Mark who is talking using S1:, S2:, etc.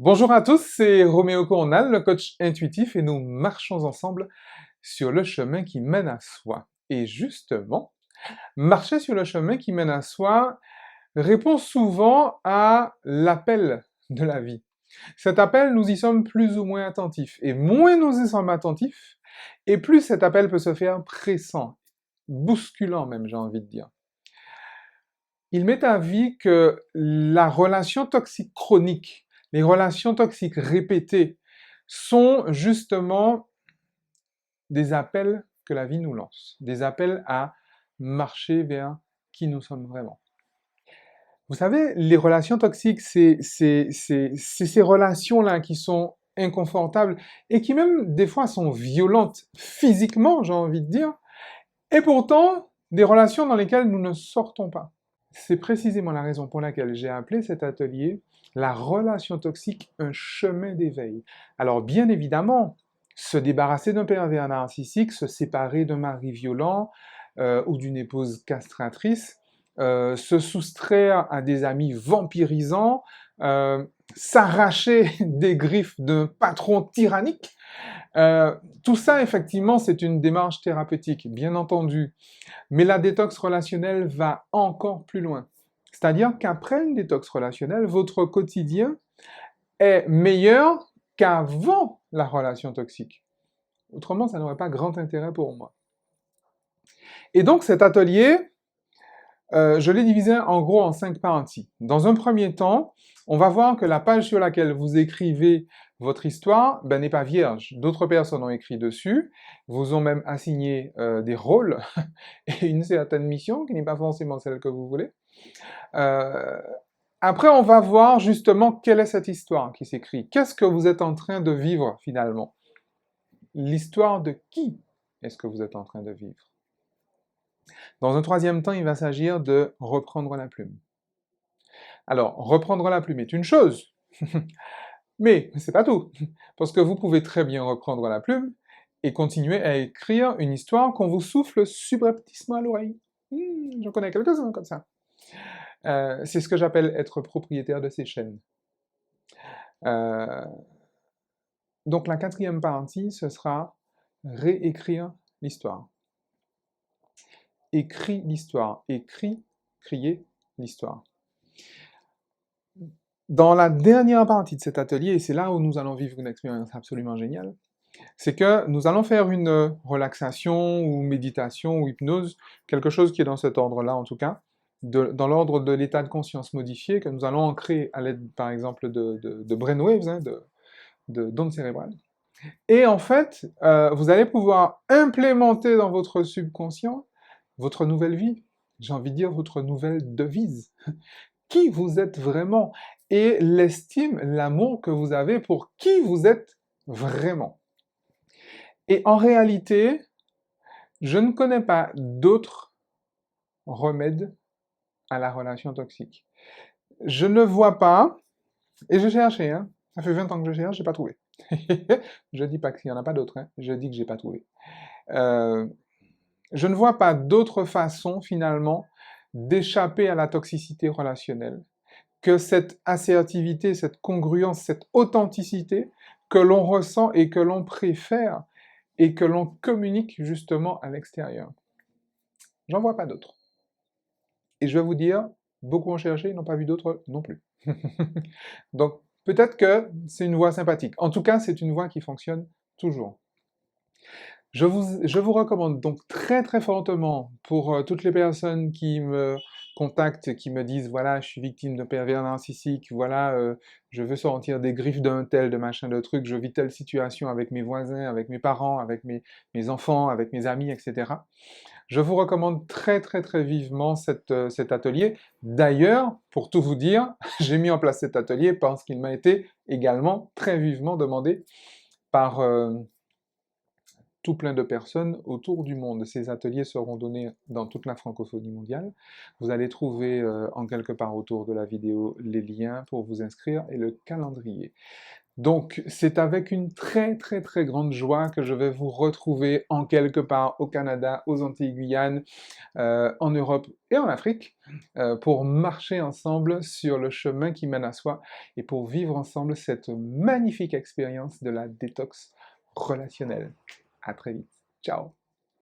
S1: Bonjour à tous, c'est Roméo Cournal, le coach intuitif, et nous marchons ensemble sur le chemin qui mène à soi. Et justement, marcher sur le chemin qui mène à soi répond souvent à l'appel de la vie. Cet appel, nous y sommes plus ou moins attentifs. Et moins nous y sommes attentifs, et plus cet appel peut se faire pressant, bousculant même, j'ai envie de dire. Il m'est avis que la relation toxique chronique, les relations toxiques répétées, sont justement des appels que la vie nous lance, des appels à marcher vers qui nous sommes vraiment. Vous savez, les relations toxiques, c'est ces relations-là qui sont inconfortables et qui même des fois sont violentes physiquement, j'ai envie de dire, et pourtant des relations dans lesquelles nous ne sortons pas. C'est précisément la raison pour laquelle j'ai appelé cet atelier la relation toxique, un chemin d'éveil. Alors bien évidemment, se débarrasser d'un pervers narcissique, se séparer d'un mari violent ou d'une épouse castratrice, se soustraire à des amis vampirisants, s'arracher des griffes d'un patron tyrannique, tout ça, effectivement, c'est une démarche thérapeutique, bien entendu. Mais la détox relationnelle va encore plus loin. C'est-à-dire qu'après une détox relationnelle, votre quotidien est meilleur qu'avant la relation toxique. Autrement, ça n'aurait pas grand intérêt pour moi. Et donc cet atelier, je l'ai divisé en gros en 5 parties. Dans un premier temps, on va voir que la page sur laquelle vous écrivez votre histoire n'est pas vierge. D'autres personnes ont écrit dessus, vous ont même assigné des rôles et une certaine mission qui n'est pas forcément celle que vous voulez. Après, on va voir justement quelle est cette histoire qui s'écrit. Qu'est-ce que vous êtes en train de vivre finalement? L'histoire de qui est-ce que vous êtes en train de vivre? Dans un troisième temps, il va s'agir de reprendre la plume. Alors, reprendre la plume est une chose, mais c'est pas tout, parce que vous pouvez très bien reprendre la plume et continuer à écrire une histoire qu'on vous souffle subrepticement à l'oreille. J'en connais quelques-uns comme ça. C'est ce que j'appelle être propriétaire de ses chaînes. Euh, donc la quatrième partie, ce sera réécrire l'histoire. Écris l'histoire. Crier l'histoire. Dans la dernière partie de cet atelier, et c'est là où nous allons vivre une expérience absolument géniale, c'est que nous allons faire une relaxation ou méditation ou hypnose, quelque chose qui est dans cet ordre-là en tout cas, dans l'ordre de l'état de conscience modifié que nous allons ancrer à l'aide par exemple de brainwaves, d'ondes cérébrales. Et en fait, vous allez pouvoir implémenter dans votre subconscient votre nouvelle vie, j'ai envie de dire votre nouvelle devise, qui vous êtes vraiment, et l'estime, l'amour que vous avez pour qui vous êtes vraiment. Et en réalité, je ne connais pas d'autres remèdes à la relation toxique. Je ne vois pas, et je cherchais, hein, ça fait 20 ans que je cherche, j'ai pas trouvé. Je dis pas qu'il n'y en a pas d'autres, hein, je dis que j'ai pas trouvé. Je ne vois pas d'autre façon, finalement, d'échapper à la toxicité relationnelle que cette assertivité, cette congruence, cette authenticité que l'on ressent et que l'on préfère et que l'on communique justement à l'extérieur. J'en vois pas d'autres. Et je vais vous dire, beaucoup ont cherché, ils n'ont pas vu d'autres non plus. Donc peut-être que c'est une voie sympathique. En tout cas, c'est une voie qui fonctionne toujours. Je vous recommande donc très très fortement pour toutes les personnes qui me contactent, qui me disent voilà, je suis victime de pervers narcissique, voilà, je veux sortir des griffes d'un tel, de machin, de truc, je vis telle situation avec mes voisins, avec mes parents, avec mes enfants, avec mes amis, etc. Je vous recommande très très très vivement cet atelier. D'ailleurs, pour tout vous dire, j'ai mis en place cet atelier parce qu'il m'a été également très vivement demandé par tout plein de personnes autour du monde. Ces ateliers seront donnés dans toute la francophonie mondiale. Vous allez trouver en quelque part autour de la vidéo les liens pour vous inscrire et le calendrier. Donc, c'est avec une très très très grande joie que je vais vous retrouver en quelque part au Canada, aux Antilles-Guyane, en Europe et en Afrique, pour marcher ensemble sur le chemin qui mène à soi et pour vivre ensemble cette magnifique expérience de la détox relationnelle. À très vite. Ciao!